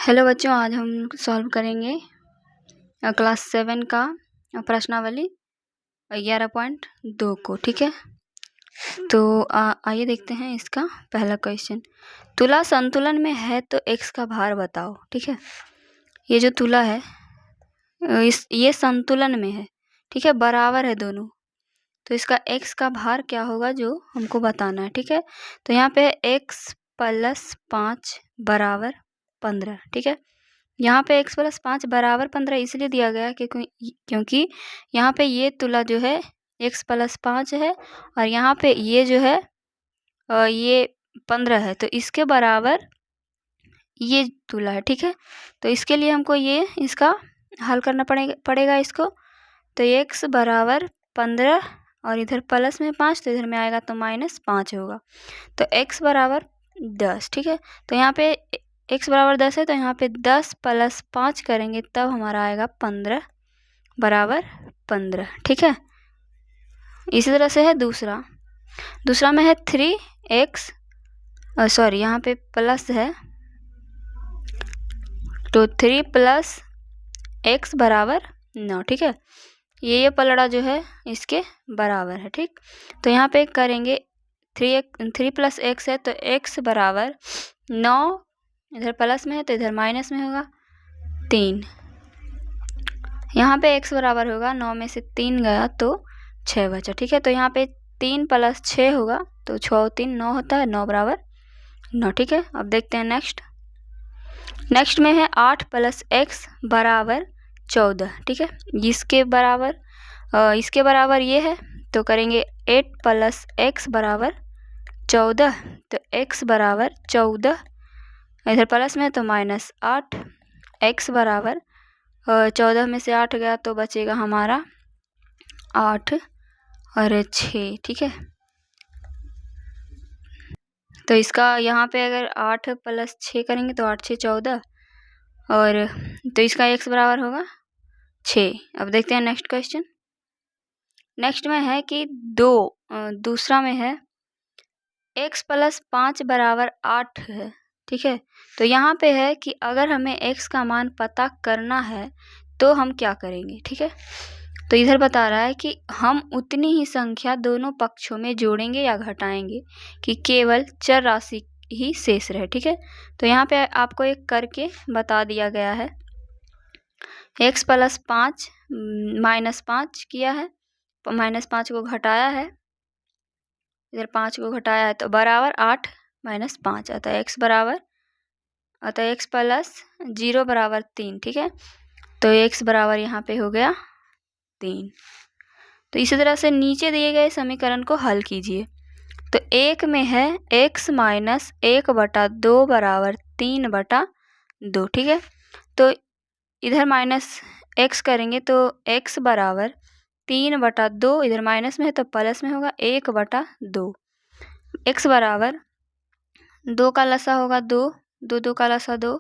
Hello बच्चों, आज हम सॉल्व करेंगे क्लास 7 का प्रश्नावली 11.2 को। ठीक है, तो आइए देखते हैं इसका पहला क्वेश्चन। तुला संतुलन में है तो x का भार बताओ। ठीक है, ये जो तुला है ये संतुलन में है। ठीक है, बराबर है दोनों, तो इसका x का भार क्या होगा जो हमको बताना है। ठीक है, तो यहाँ पे x + 5 = 15। ठीक है, यहाँ पे x + 5 = 15 इसलिए दिया गया क्योंकि यहाँ पे ये तुला जो है x + 5 है और यहाँ पे ये जो है ये 15 है, तो इसके बराबर ये तुला है। ठीक है, तो इसके लिए हमको ये इसका हल करना पड़ेगा इसको। तो x = 15 और इधर प्लस में 5, तो इधर में आएगा तो -5 होगा, तो x = 10। ठीक है, तो यहाँ पे x = 10 है, तो यहाँ पे 10 + 5 करेंगे तब हमारा आएगा 15 = 15। ठीक है, इसी तरह से है दूसरा में है 3x, सॉरी यहाँ पे प्लस है, तो 3 + x = 9। ठीक है, ये पलड़ा जो है इसके बराबर है। ठीक, तो यहाँ पे करेंगे 3 + x है, तो x = 9, इधर प्लस में है तो इधर माइनस में होगा 3। यहाँ पे x बराबर होगा 9 में से 3 गया तो 6 बचा। ठीक है, तो यहाँ पे 3 + 6 होगा, तो 6 3 9 होता है, 9 = 9। ठीक है, अब देखते हैं नेक्स्ट में है 8 + x = 14। ठीक है, इसके बराबर ये है, तो करेंगे 8 + x = 14, तो x = 14, इधर प्लस में है तो -8, x = 14 में से 8 गया तो बचेगा हमारा 8 और 6। ठीक है, तो इसका यहाँ पे अगर 8 + 6 करेंगे तो 8 × 6 = 14, और तो इसका x बराबर होगा 6। अब देखते हैं नेक्स्ट क्वेश्चन। नेक्स्ट में है कि दूसरा में है x + 5 = 8 है। ठीक है, तो यहाँ पे है कि अगर हमें x का मान पता करना है तो हम क्या करेंगे। ठीक है, तो इधर बता रहा है कि हम उतनी ही संख्या दोनों पक्षों में जोड़ेंगे या घटाएंगे कि केवल चर राशि ही शेष रहे। ठीक है, तो यहाँ पे आपको एक करके बता दिया गया है। x + 5 -5 किया है, -5 को घटाया है, इधर 5 को घटाया है तो बराबर 8 - 5 अतः x + 0 = 3। ठीक है, तो x बराबर यहाँ पे हो गया 3। तो इसी तरह से नीचे दिए गए समीकरण को हल कीजिए। तो एक में है x - 1/2 = 3/2। ठीक है, तो इधर -x करेंगे तो x = 3/2, इधर माइनस में है तो प्लस में होगा 1/2। x = 2 का लसा होगा 2, 2 का लसा 2,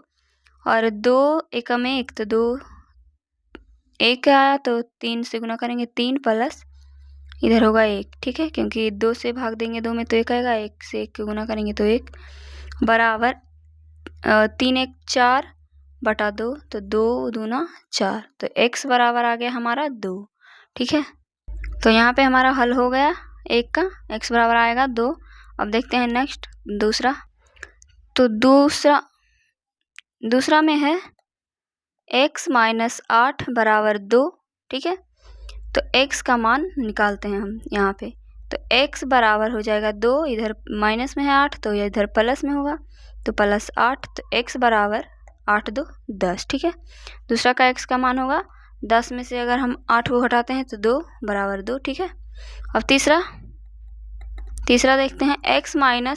और 2 1 में 1, तो 2 1 आया तो 3 से गुना करेंगे 3 प्लस इधर होगा 1। ठीक है, क्योंकि 2 से भाग देंगे 2 में तो 1 आएगा, 1 से 1 गुना करेंगे तो 1 बराबर 3 1 4/2, तो 2 दूना 4, तो x बराबर आ गया हमारा 2। ठीक है, तो यहाँ पे हमारा हल हो गया एक का, x बराबर आएगा 2। अब देखते हैं नेक्स्ट दूसरा। तो दूसरा में है x - 8 = 2। ठीक है, तो x का मान निकालते हैं हम यहाँ पे। तो x बराबर हो जाएगा 2, इधर माइनस में है 8 तो इधर प्लस में होगा, तो +8, तो x बराबर 8 2 10। ठीक है, दूसरा का x का मान होगा 10 में से अगर हम 8 को घटाते हैं तो 2 = 2। ठीक है, अब तीसरा देखते हैं x - 1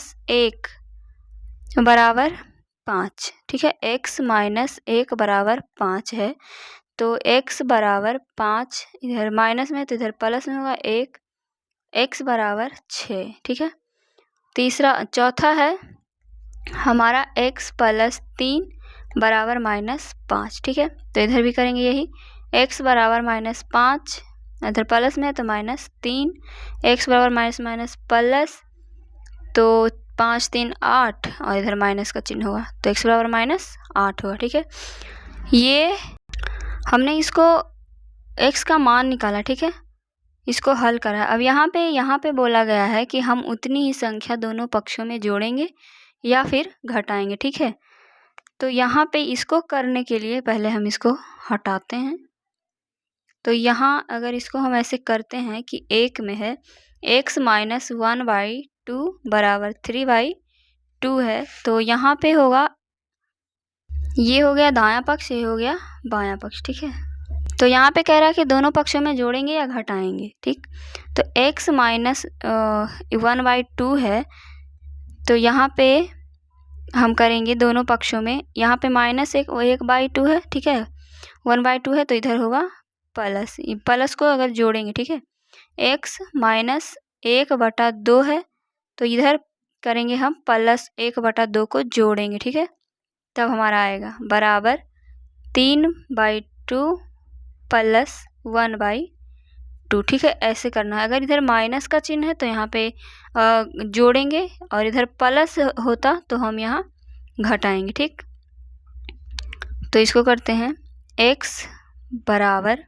= 5। ठीक है, x - 1 = 5 है, तो x = 5, इधर माइनस में तो इधर प्लस में होगा 1, x = 6। ठीक है, चौथा है हमारा x + 3 = -5। ठीक है, तो इधर भी करेंगे यही, x = -5, इधर प्लस में है तो -3, x = प्लस, तो 5 3 8 और इधर माइनस का चिन्ह होगा तो x बराबर -8 होगा। ठीक है, ये हमने इसको x का मान निकाला। ठीक है, इसको हल करा। अब यहाँ पे बोला गया है कि हम उतनी ही संख्या दोनों पक्षों में जोड़ेंगे या फिर घटाएंगे। ठीक है, तो यहाँ पे इसको करने के लिए पहले हम इसको हटाते हैं। तो यहाँ अगर इसको हम ऐसे करते हैं कि एक में है x माइनस 1/2 बराबर 3/2 है, तो यहाँ पे होगा, ये हो गया दायां पक्ष, ये हो गया बायां पक्ष। ठीक है, तो यहाँ पे कह रहा है कि दोनों पक्षों में जोड़ेंगे या घटाएंगे। ठीक, तो x माइनस 1/2 है, तो यहाँ पे हम करेंगे दोनों पक्षों में, यहाँ पे -1/2 है। ठीक है, 1/2 है तो इधर होगा प्लस, प्लस को अगर जोड़ेंगे, ठीक है, x माइनस 1/2 है तो इधर करेंगे हम +1/2 को जोड़ेंगे। ठीक है, तब हमारा आएगा बराबर 3/2 प्लस 1/2। ठीक है, ऐसे करना है। अगर इधर माइनस का चिन्ह है तो यहाँ पे जोड़ेंगे और इधर प्लस होता तो हम यहाँ घटाएंगे। ठीक, तो इसको करते हैं x बराबर,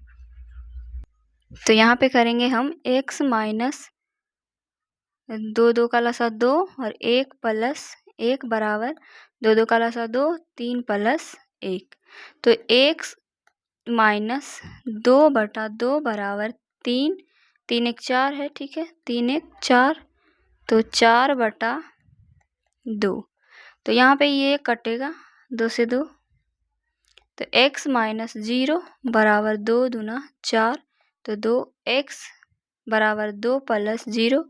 तो यहाँ पे करेंगे हम x माइनस 2 का लसा 2 और 1 प्लस 1 बराबर 2 का लसा 2 3 प्लस 1, तो x माइनस 2/2 बराबर 3, 3 1 4 है। ठीक है, 3 1 4, तो 4/2, तो यहाँ पे ये कटेगा 2 से 2, तो x माइनस 0 बराबर 2 दूना 4, तो 2x बराबर 2 प्लस 0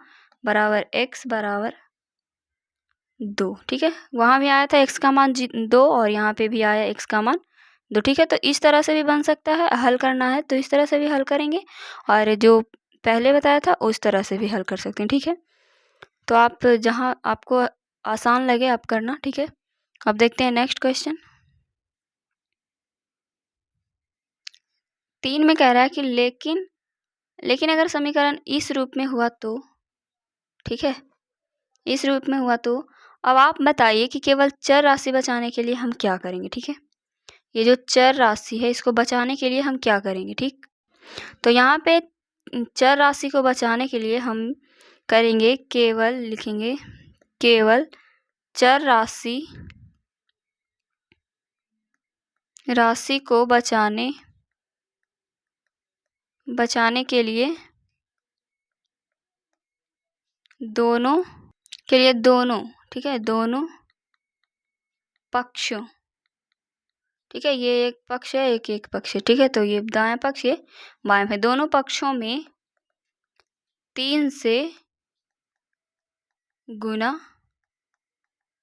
बराबर x बराबर 2। ठीक है, वहाँ भी आया था x का मान 2 और यहाँ पे भी आया x का मान 2। ठीक है, तो इस तरह से भी बन सकता है, हल करना है तो इस तरह से भी हल करेंगे और जो पहले बताया था उस तरह से भी हल कर सकते हैं। ठीक है, तो आप जहाँ आपको आसान लगे आप करना। ठीक है, अब देखते हैं नेक्स्ट क्वेश्चन। 3 में कह रहा है कि लेकिन अगर समीकरण इस रूप में हुआ तो, ठीक है, इस रूप में हुआ तो अब आप बताइए कि केवल चर राशि बचाने के लिए हम क्या करेंगे। ठीक है, ये जो चर राशि है इसको बचाने के लिए हम क्या करेंगे। ठीक, तो यहाँ पे चर राशि को बचाने के लिए हम करेंगे केवल, लिखेंगे केवल चर राशि को बचाने के लिए दोनों ठीक है, दोनों पक्षों, ठीक है, ये एक पक्ष है, एक पक्ष है। ठीक है, तो ये दायां पक्ष, ये बायां है, दोनों पक्षों में 3 से गुना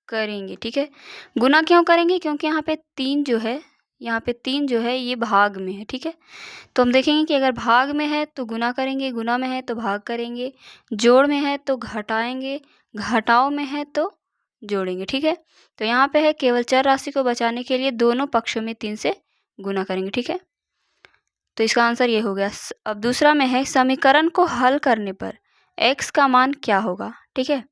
करेंगे। ठीक है, गुना क्यों करेंगे, क्योंकि यहाँ पे 3 जो है ये भाग में है। ठीक है, तो हम देखेंगे कि अगर भाग में है तो गुना करेंगे, गुना में है तो भाग करेंगे, जोड़ में है तो घटाएंगे, घटाव में है तो जोड़ेंगे। ठीक है, तो यहाँ पे है केवल चर राशि को बचाने के लिए दोनों पक्षों में 3 से गुना करेंगे। ठीक है, तो इसका आंसर ये हो गया। अब दूसरा में है समीकरण को हल करने पर x का मान क्या होगा। ठीक है,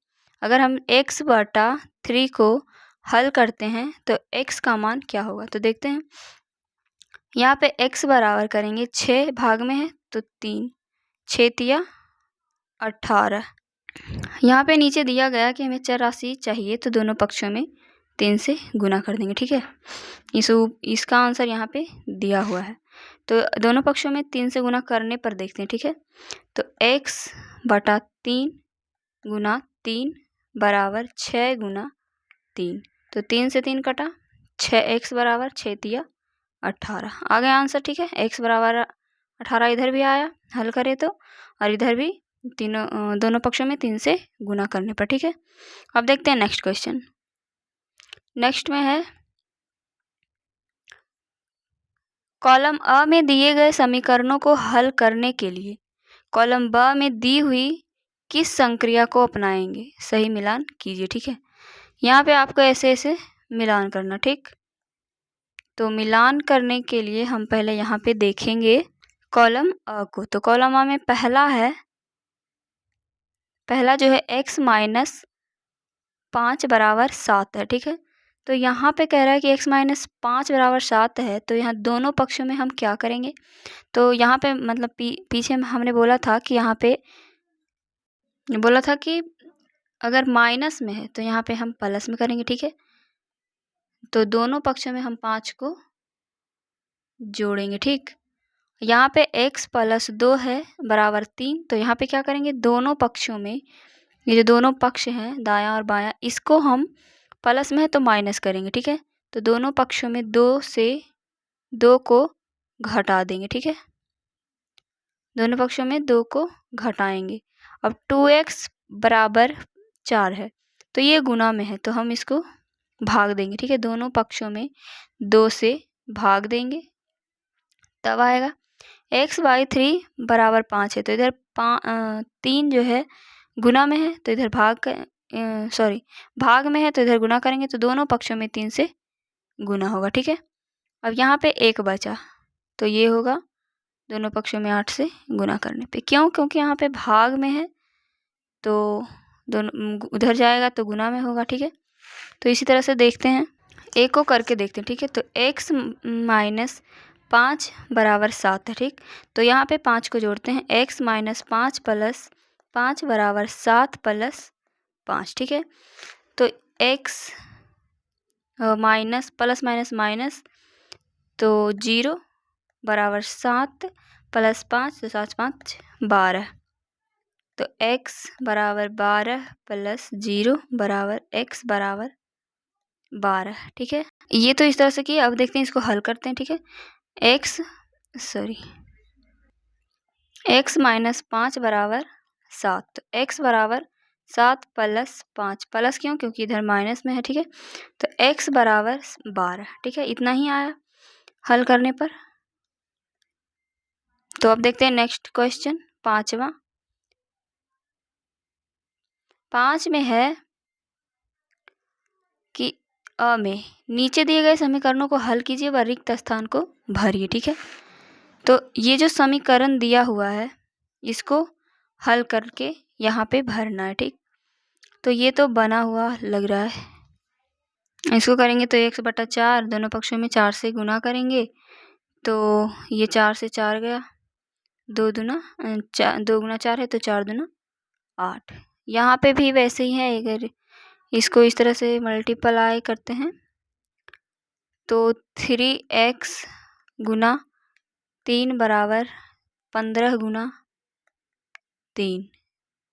अगर हम x/3 को हल करते हैं तो x का मान क्या होगा, तो देखते हैं। यहाँ पे x बराबर करेंगे 6 भाग में है तो 3, 6 तिया 18। यहाँ पे नीचे दिया गया कि हमें चर राशि चाहिए तो दोनों पक्षों में 3 से गुना कर देंगे। ठीक है, इसका आंसर यहाँ पे दिया हुआ है, तो दोनों पक्षों में 3 से गुना करने पर देखते हैं। ठीक है, तो x/3 गुना 3 बराबर 6 गुना 3, तो 3 से 3 कटा, 6x बराबर 6 तिया 18 आ गया आंसर। ठीक है, x बराबर 18 इधर भी आया हल करे तो, और इधर भी दोनों पक्षों में 3 से गुना करने पर। ठीक है, अब देखते हैं नेक्स्ट क्वेश्चन। नेक्स्ट में है कॉलम अ में दिए गए समीकरणों को हल करने के लिए कॉलम ब में दी हुई किस संक्रिया को अपनाएंगे, सही मिलान कीजिए। ठीक है, यहाँ पे आपको ऐसे मिलान करना। ठीक, तो मिलान करने के लिए हम पहले यहाँ पे देखेंगे कॉलम अ को, तो कॉलम अ में पहला जो है x माइनस 5 बराबर 7 है, ठीक है। तो यहाँ पे कह रहा है कि x माइनस 5 बराबर 7 है, तो यहाँ दोनों पक्षों में हम क्या करेंगे। तो यहाँ पे मतलब पीछे हमने बोला था कि यहाँ पे बोला था कि अगर माइनस में है तो यहाँ पे हम प्लस में करेंगे, ठीक है। तो दोनों पक्षों में हम 5 को जोड़ेंगे, ठीक। यहाँ पे x प्लस 2 है बराबर 3, तो यहाँ पे क्या करेंगे, दोनों पक्षों में ये जो दोनों पक्ष हैं दायां और बायां, इसको हम प्लस में है तो माइनस करेंगे, ठीक है। तो दोनों पक्षों में 2 से 2 को घटा देंगे, ठीक है। दोनों पक्षों में 2 को घटाएंगे। अब 2x बराबर 4 है, तो ये गुना में है, तो हम इसको भाग देंगे, ठीक है। दोनों पक्षों में 2 से भाग देंगे, तब आएगा x/3 बराबर 5 है, तो इधर 3 जो है गुना में है, तो इधर भाग में है, तो इधर गुना करेंगे, तो दोनों पक्षों में 3 से गुना होगा, ठीक है। अब यहाँ पे 1 बचा, तो ये होगा दोनों पक्षों में 8 से गुना करने पे। क्यों? क्योंकि यहाँ पे भाग में है, तो दोनों उधर जाएगा तो गुना में होगा, ठीक है। तो इसी तरह से देखते हैं, एक को करके देखते हैं, ठीक है। तो x माइनस 5 बराबर 7 है, ठीक। तो यहाँ पे 5 को जोड़ते हैं, x माइनस 5 प्लस 5 बराबर 7 प्लस 5, ठीक है। तो x minus plus minus minus, तो 0 बराबर 7 प्लस 5, तो 7 5 12, तो x बराबर 12 प्लस 0 बराबर x बराबर 12, ठीक है। ये तो इस तरह से किया। अब देखते हैं इसको हल करते हैं, ठीक है। x माइनस 5 बराबर 7, तो x बराबर 7 प्लस 5, प्लस क्यों? क्योंकि इधर माइनस में है, ठीक है। तो x बराबर 12, ठीक है। इतना ही आया हल करने पर। तो अब देखते हैं नेक्स्ट क्वेश्चन, 5वां। 5 में है कि अ में नीचे दिए गए समीकरणों को हल कीजिए व रिक्त स्थान को भरिए, ठीक है। तो ये जो समीकरण दिया हुआ है इसको हल करके यहाँ पे भरना है, ठीक। तो ये तो बना हुआ लग रहा है, इसको करेंगे तो 1/4, दोनों पक्षों में 4 से गुना करेंगे, तो ये 4 से 4 गया, 2 गुना 4 है, तो 4 दूना 8। यहाँ पे भी वैसे ही है, अगर इसको इस तरह से मल्टीप्लाई करते हैं तो 3x गुना 3 बराबर 15 गुना 3,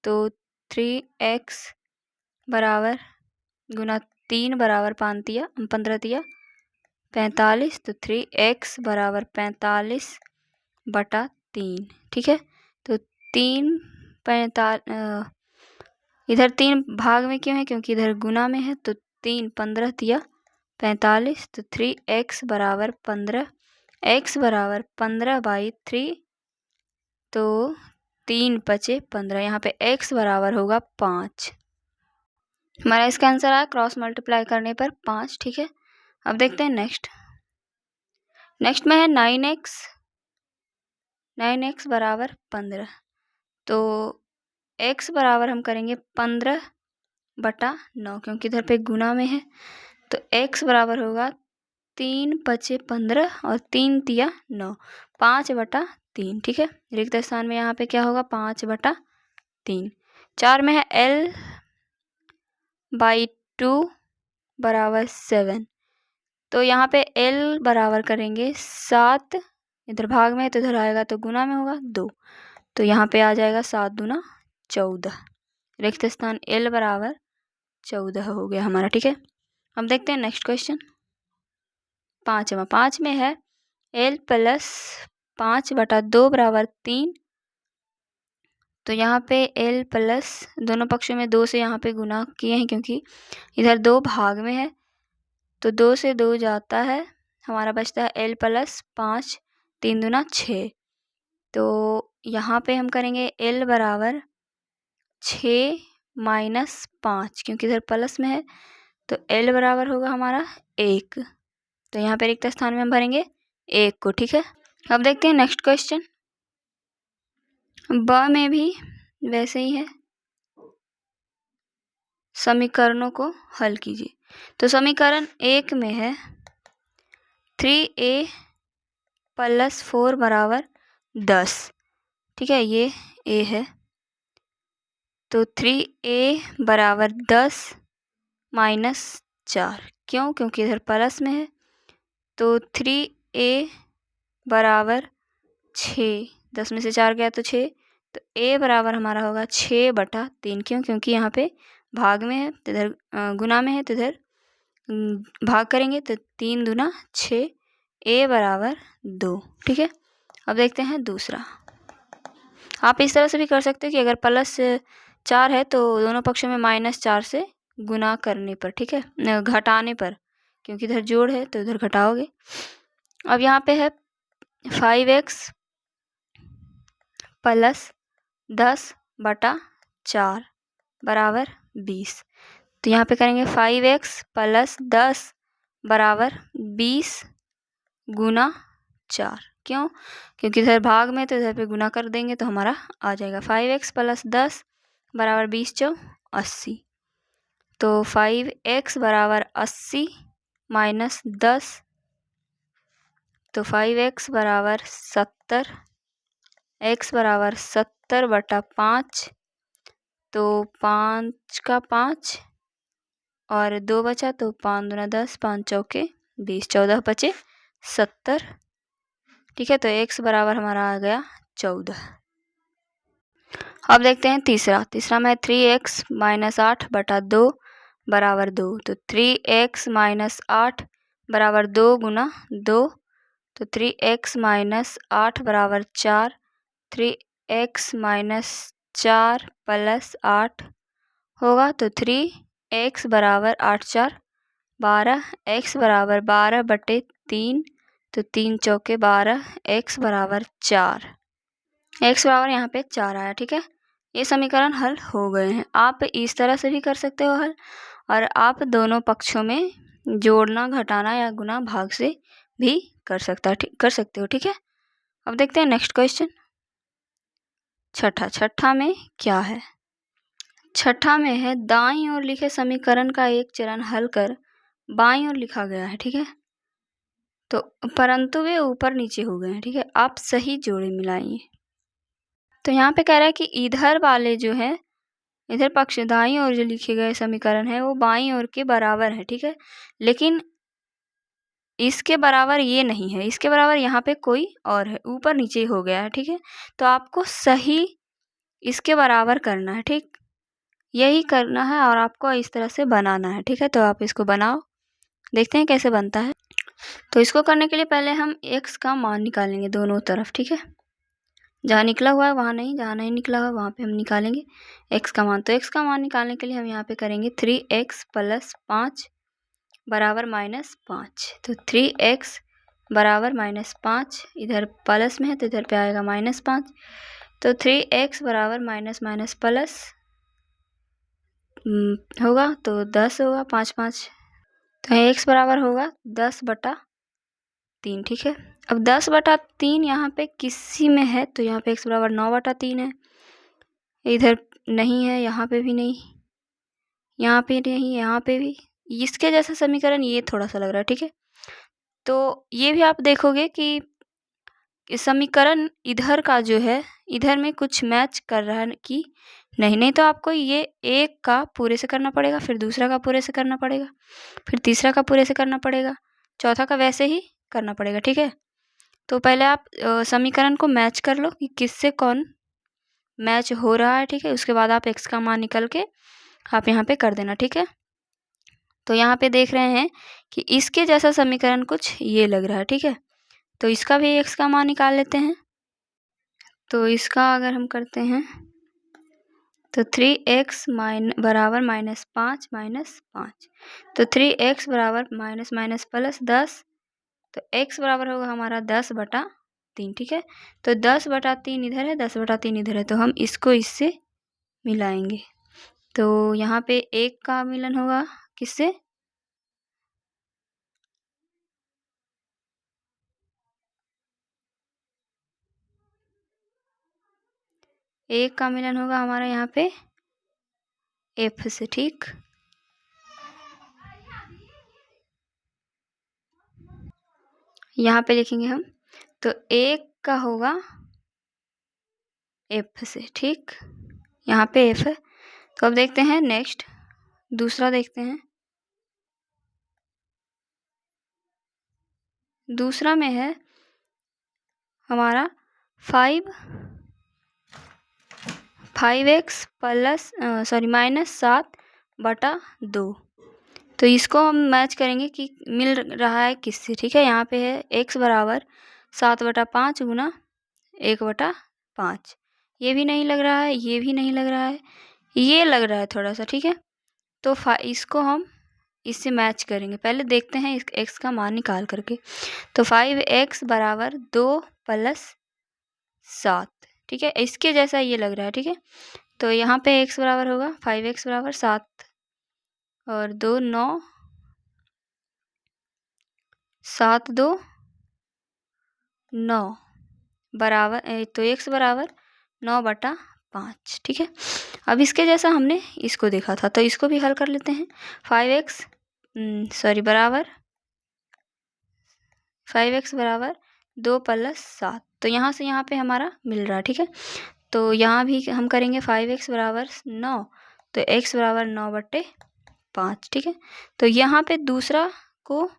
तो 3x बराबर गुना 3 बराबर 15 तिया 45, तो 3x बराबर 45/3, ठीक है। तो इधर 3 भाग में क्यों है? क्योंकि इधर गुना में है, तो 3 15 तिया 45, तो 3x बराबर 15, x बराबर 15/3, तो 3 5 15, यहाँ पे x बराबर होगा 5। हमारा इसका आंसर आया क्रॉस मल्टीप्लाई करने पर 5, ठीक है। अब देखते हैं नेक्स्ट में है 9x बराबर 15, तो x बराबर हम करेंगे 15/9, क्योंकि इधर पे गुना में है, तो x बराबर होगा 3 5 15 और 3 तिया 9, 5/3, ठीक है। रिक्त स्थान में यहाँ पे क्या होगा, 5/3। 4 में है L/2 बराबर 7, तो यहाँ पे L बराबर करेंगे 7, इधर भाग में है तो इधर आएगा तो गुना में होगा 2, तो यहाँ पे आ जाएगा 7 दूना 14, रिक्त स्थान L बराबर 14 हो गया हमारा, ठीक है। अब देखते हैं नेक्स्ट क्वेश्चन, 5वां। 5 में है L प्लस 5/2 बराबर 3, तो यहाँ पे L प्लस दोनों पक्षों में 2 से यहाँ पे गुना किए हैं, क्योंकि इधर 2 भाग में है, तो 2 से 2 जाता है, हमारा बचता है L प्लस 5, 3 दूना 6, तो यहाँ पे हम करेंगे L बराबर 6 माइनस 5, क्योंकि इधर प्लस में है, तो L बराबर होगा हमारा 1, तो यहाँ पे रिक्त स्थान में हम भरेंगे 1 को, ठीक है। अब देखते हैं नेक्स्ट क्वेश्चन, ब में भी वैसे ही है, समीकरणों को हल कीजिए। तो समीकरण 1 में है 3a + 4 = 10। ठीक है, ये a है। तो 3a = 10 - 4। क्यों? क्योंकि इधर प्लस में है। तो 3a = 6। 10 में से 4 गया तो 6। तो a बराबर हमारा होगा 6/3। क्यों? क्योंकि यहाँ पे भाग में है, तो इधर गुना में है, तो इधर भाग करेंगे तो 3 दूना 6, a = 2। ठीक है, अब देखते हैं दूसरा। आप इस तरह से भी कर सकते हो कि अगर +4 है तो दोनों पक्षों में -4 से गुना करने पर, ठीक है, घटाने पर, क्योंकि इधर जोड़ है तो इधर घटाओगे। अब यहाँ पे है 5x + 10/4 = 20। तो यहाँ पे करेंगे 5x + 10 = 20 × 4। क्यों? क्योंकि इधर भाग में, तो इधर पे गुना कर देंगे तो हमारा आ जाएगा 5x + 10 = 20 × 4 = 80। तो 5x = 80 - 10, तो 5x = 70, x = 70/5। तो 5 का 5 और 2 बचा, तो 5 दूना 10, 5 चौके 20, 14 बचे 70। ठीक है, तो x बराबर हमारा आ गया 14। अब देखते हैं तीसरा में 3x - 8/2 = 2। तो 3x - 8 = 2 × 2। तो 3x - 8 = 4। 3x - 4 + 8 होगा, तो 3x = 8 × 4 = 12। x = 12/3। तो 3 चौके 12, x = 4। x बराबर यहाँ पे 4 आया। ठीक है, ये समीकरण हल हो गए हैं। आप इस तरह से भी कर सकते हो हल, और आप दोनों पक्षों में जोड़ना, घटाना या गुना, भाग से भी कर सकते हो। ठीक है, अब देखते हैं नेक्स्ट क्वेश्चन। छठा में क्या है? छठा में है दाईं ओर लिखे समीकरण का एक चरण हल कर बाईं ओर लिखा गया है। ठीक है, तो परंतु वे ऊपर नीचे हो गए हैं। ठीक है, आप सही जोड़े मिलाइए। तो यहाँ पे कह रहा है कि इधर वाले जो है, इधर पक्ष दाईं ओर जो लिखे गए समीकरण है वो बाईं ओर के बराबर है। ठीक है, लेकिन इसके बराबर ये नहीं है, इसके बराबर यहाँ पे कोई और है, ऊपर नीचे हो गया है। ठीक है, तो आपको सही इसके बराबर करना है। ठीक, यही करना है और आपको इस तरह से बनाना है। ठीक है, तो आप इसको बनाओ, देखते हैं कैसे बनता है। तो इसको करने के लिए पहले हम x का मान निकालेंगे दोनों तरफ। ठीक है, जहाँ निकला हुआ है वहाँ नहीं, जहाँ नहीं निकला हुआ वहाँ पे हम निकालेंगे x का मान। तो x का मान निकालने के लिए हम यहाँ पे करेंगे 3x + 5 = -5। तो 3x = -5, इधर प्लस में है तो इधर पे आएगा -5। तो 3x = माइनस प्लस होगा तो 10 होगा, 5 5, तो x बराबर होगा 10/3। ठीक है, अब 10/3 यहाँ पे किसी में है, तो यहाँ पे x बराबर 9/3 है। इधर नहीं है, यहाँ पे भी नहीं, यहाँ पे नहीं, यहाँ पे भी। इसके जैसा समीकरण ये थोड़ा सा लग रहा है। ठीक है, तो ये भी आप देखोगे कि समीकरण इधर का जो है, इधर में कुछ मैच कर रहा है कि नहीं तो आपको ये एक का पूरे से करना पड़ेगा, फिर दूसरा का पूरे से करना पड़ेगा, फिर तीसरा का पूरे से करना पड़ेगा, चौथा का वैसे ही करना पड़ेगा। ठीक है, तो पहले आप समीकरण को मैच कर लो कि किससे कौन मैच हो रहा है। ठीक है, उसके बाद आप x का मान निकल के आप यहाँ पे कर देना। ठीक है, तो यहाँ पे देख रहे हैं कि इसके जैसा समीकरण कुछ ये लग रहा है। ठीक है, तो इसका भी x का मान निकाल लेते हैं। तो इसका अगर हम करते हैं तो 3x बराबर -5 -5, तो 3x बराबर माइनस प्लस 10। तो x बराबर होगा हमारा 10/3। ठीक है, तो 10/3 इधर है, 10/3 इधर है, तो हम इसको इससे मिलाएंगे। तो यहाँ पे 1 का मिलन होगा किससे? एक का मिलन होगा हमारा यहाँ पे f से। ठीक, यहाँ पे लिखेंगे हम, तो एक का होगा एफ से, ठीक, यहाँ पे एफ है। तो अब देखते हैं नेक्स्ट, दूसरा देखते हैं। दूसरा में है हमारा 5x प्लस -7/2। तो इसको हम मैच करेंगे कि मिल रहा है किससे, ठीक है। यहाँ पे है x बराबर 7/5 गुना 1/5। ये भी नहीं लग रहा है, ये भी नहीं लग रहा है, ये लग रहा है थोड़ा सा, ठीक है। तो इसको हम इससे मैच करेंगे। पहले देखते हैं इस x का मान निकाल करके। तो 5x बराबर 2 + 7, ठीक है, इसके जैसा ये लग रहा है, ठीक है। तो यहाँ पे x बराबर होगा 5x बराबर 7 और 2 9, 7 2 9 बराबर, तो x बराबर 9/5, ठीक है। अब इसके जैसा हमने इसको देखा था, तो इसको भी हल कर लेते हैं। 5x बराबर 2 + 7। तो यहाँ से यहाँ पे हमारा मिल रहा है, ठीक है। तो यहाँ भी हम करेंगे 5x बराबर 9, तो x बराबर 9/5, ठीक है। तो यहाँ पे दूसरा को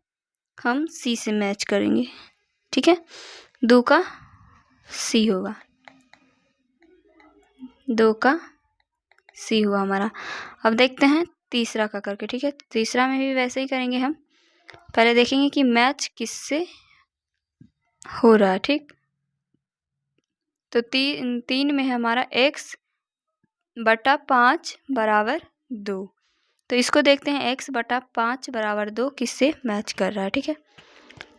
हम c से मैच करेंगे, ठीक है। 2 का c होगा, 2 का c हुआ हमारा। अब देखते हैं तीसरा का करके, ठीक है। तीसरा में भी वैसे ही करेंगे हम। पहले देखेंगे कि मैच किससे हो रहा है, ठीक। तो 3 में है हमारा x/5 बराबर 2। तो इसको देखते हैं x/5 बराबर 2 किससे मैच कर रहा है, ठीक है।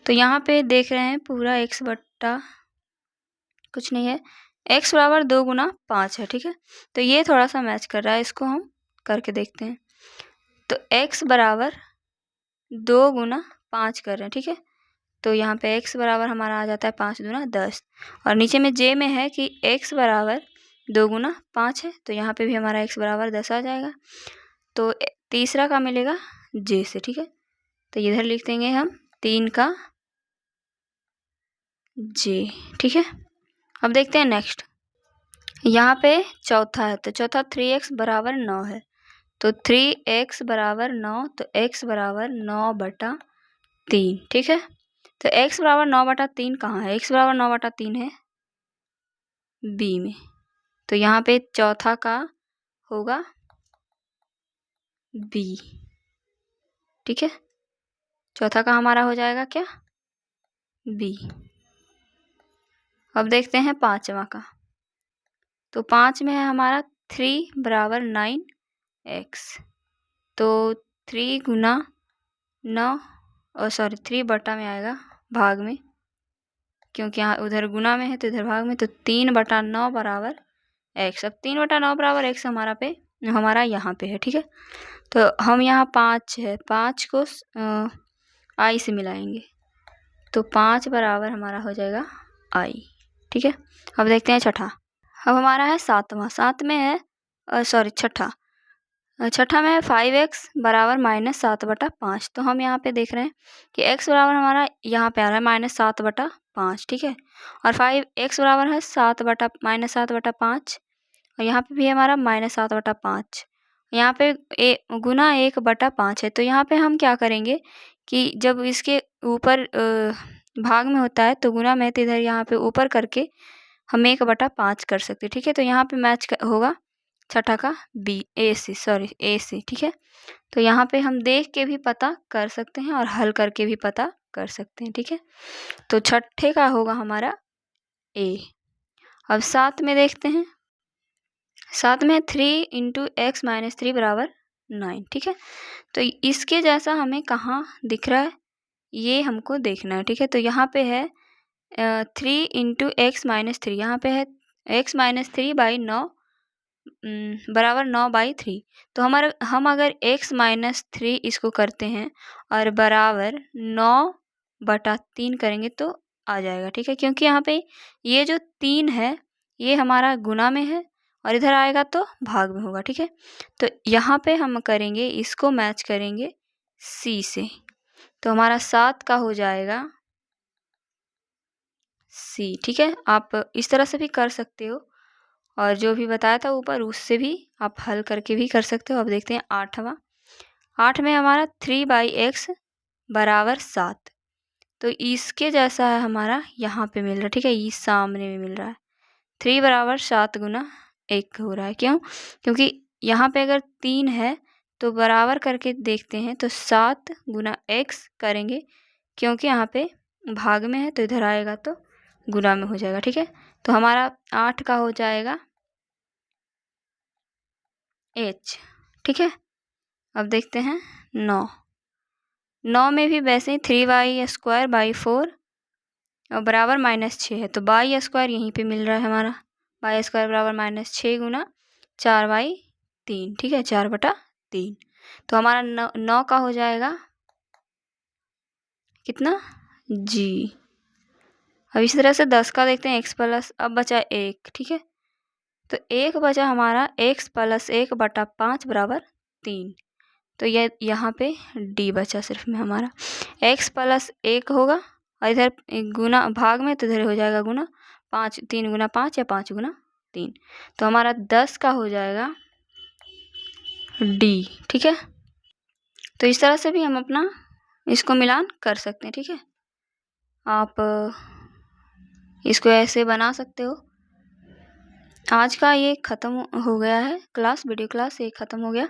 तो यहाँ पे देख रहे हैं पूरा x बट्टा कुछ नहीं है, x बराबर 2 गुना 5 है, ठीक है। तो ये थोड़ा सा मैच कर रहा है, इसको हम करके देखते हैं। तो x बराबर 2 गुना 5 कर रहे हैं, ठीक है। तो यहाँ पे x बराबर हमारा आ जाता है 5 दूना 10, और नीचे में j में है कि x बराबर 2 गुना 5 है, तो यहाँ पे भी हमारा x बराबर 10 आ जाएगा। तो तीसरा का मिलेगा j से, ठीक है। तो इधर लिख देंगे हम 3 का j, ठीक है। अब देखते हैं नेक्स्ट, यहाँ पे चौथा है। तो चौथा 3x बराबर 9 है, तो 3x बराबर 9, तो x बराबर 9/3, ठीक है। तो x बराबर 9/3 कहाँ है, x बराबर 9/3 है b में। तो यहाँ पे चौथा का होगा b, ठीक है। चौथा का हमारा हो जाएगा क्या, b। अब देखते हैं पांचवा का। तो 5 में है हमारा 3 बराबर 9x, तो 3 गुना 9, 3 बटा में आएगा भाग में, क्योंकि यहाँ उधर गुना में है तो इधर भाग में। तो 3/9 बराबर x। अब 3/9 बराबर x हमारा यहाँ पे है, ठीक है। तो हम यहाँ 5 है, 5 को i से मिलाएंगे, तो 5 बराबर हमारा हो जाएगा i, ठीक है। अब देखते हैं छठा। अब हमारा है सातवां। सात में है छठा में है 5x बराबर -7/5। तो हम यहाँ पे देख रहे हैं कि x बराबर हमारा यहाँ पे आ रहा है -7/5, ठीक है। और 5x बराबर है -7/5, और यहाँ पे भी हमारा -7/5। यहाँ पे गुना 1/5 है। तो यहाँ पे हम क्या करेंगे कि जब इसके ऊपर भाग में होता है तो गुना में, तो इधर यहाँ पे ऊपर करके हम 1/5 कर सकते हैं, ठीक है। तो यहाँ पे मैच होगा छठा का ए सी, ठीक है। तो यहाँ पे हम देख के भी पता कर सकते हैं और हल करके भी पता कर सकते हैं, ठीक है। तो छठे का होगा हमारा ए। अब सात में देखते हैं। सात में 3 × x - 3 बराबर 9, ठीक है। तो इसके जैसा हमें कहाँ दिख रहा है, ये हमको देखना है, ठीक है। तो यहाँ पे है 3 × x - 3, यहाँ पे है x - 3/9 बराबर 9/3। तो हम अगर x - 3 इसको करते हैं और बराबर 9/3 करेंगे तो आ जाएगा, ठीक है। क्योंकि यहाँ पे ये जो 3 है ये हमारा गुना में है और इधर आएगा तो भाग में होगा, ठीक है। तो यहाँ पे हम करेंगे, इसको मैच करेंगे c से। तो हमारा 7 का हो जाएगा सी। ठीक है, आप इस तरह से भी कर सकते हो और जो भी बताया था ऊपर उससे भी आप हल करके भी कर सकते हो। अब देखते हैं 8वां। 8 में हमारा 3/x बराबर 7, तो इसके जैसा है हमारा यहाँ पे मिल रहा है। ठीक है, ये सामने में मिल रहा है 3 बराबर 7 गुना 1 हो रहा है। क्यों? क्योंकि यहाँ पे अगर 3 है तो बराबर करके देखते हैं तो 7 गुना x करेंगे, क्योंकि यहाँ पे भाग में है तो इधर आएगा तो गुना में हो जाएगा। ठीक है, तो हमारा 8 का हो जाएगा h। ठीक है, अब देखते हैं 9। 9 में भी वैसे ही 3y² और बराबर -6 है, तो y² यहीं पे मिल रहा है हमारा। y² बराबर -6 गुना 4/3। ठीक है, 4/3। तो हमारा 9 का हो जाएगा कितना g। अब इसी तरह से 10 का देखते हैं x प्लस, अब बचा 1। ठीक है, तो 1 बचा हमारा x + 1/5 बराबर 3। तो ये यहाँ पे d बचा सिर्फ में हमारा। x + 1 होगा और इधर गुना भाग में, तो इधर हो जाएगा गुना। 5 3 गुना 5 या 5 गुना 3, तो हमारा 10 का हो जाएगा d। ठीक है, तो इस तरह से भी हम अपना इसको मिलान कर सकते हैं। ठीक है, आप इसको ऐसे बना सकते हो। आज का ये ख़त्म हो गया है क्लास, वीडियो क्लास ये ख़त्म हो गया।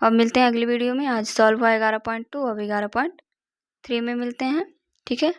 अब मिलते हैं अगली वीडियो में। आज सॉल्व हुआ 11.2, अब 11.3 में मिलते हैं। ठीक है।